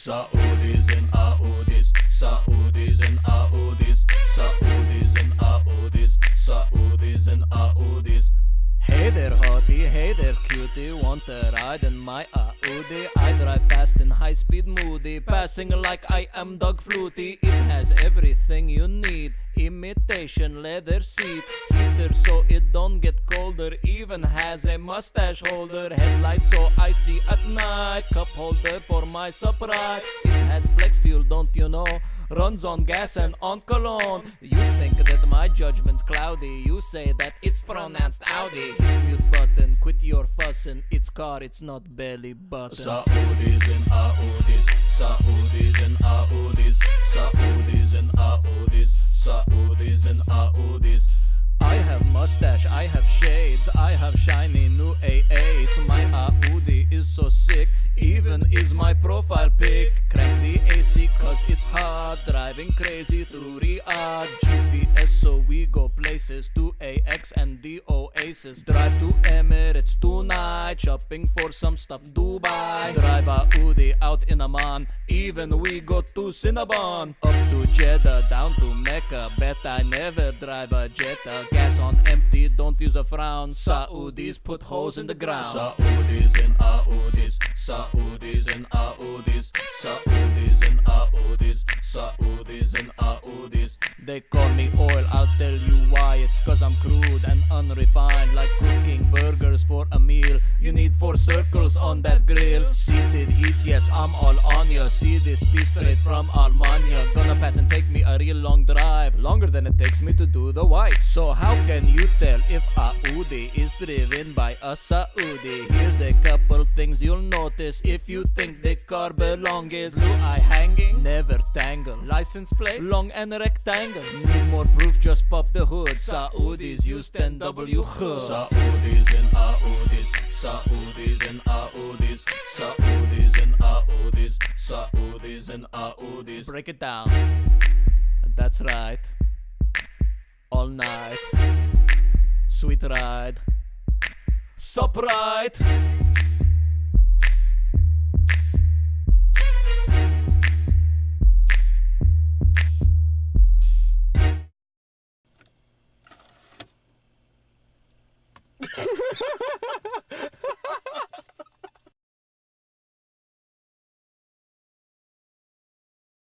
Saudis and Audis, Saudis and Audis, Saudis and Audis, Saudis and Audis. Hey there hottie, hey there cutie, want a ride in my Audi? I drive fast in high speed moody, passing like I am Doug Flutie. It has everything you need, imitation leather seat, heater so it don't get colder, even has a mustache holder, headlights so I see at night, cup holder for my surprise. It has flex fuel, don't you know? Runs on gas and on cologne. You think that my judgment's cloudy, you say that it's pronounced Audi. Hit mute button, quit your fussin', it's car, it's not belly button. Saudis and Audis, Saudis and Audis, Saudis and Audis, Saudis and Audis. I have mustache, I have shades, I have shiny new A8. My Audi is so sick, even is my profile pic. Crank the AC cause it's hot, driving crazy through Riyadh. GPS so we go places, to AX and the Oasis. Drive to Emirates tonight, shopping for some stuff Dubai. Drive Audi out in Amman, even we go to Cinnabon. Up to Jeddah, down to Mecca, bet I never drive a Jetta. Gas on empty, don't use a frown. Saudis put holes in the ground. Saudis and Audis, Saudis and Audis, Saudis and Audis, Saudis and Audis. They call me oil, I'll tell you why. It's cause I'm crude and unrefined, like cooking burgers for a meal. You need 4 circles on that grill. Seated heats, yes, I'm all on ya. See this piece straight from Almania. Gonna pass and take me a real long drive, longer than it takes me to do the white. So how can you tell if Audi is driven by a Saudi? Here's a couple things you'll notice if you think the car belongs. Blue eye hanging, never tangle. License plate, long and rectangle. Need more proof, just pop the hood. Saudis use 10W hood. Saudis and Audis, Saudis and Audis, Saudis and Audis, Saudis and Audis. Break it down. That's right. All night. Sweet ride. Sup right.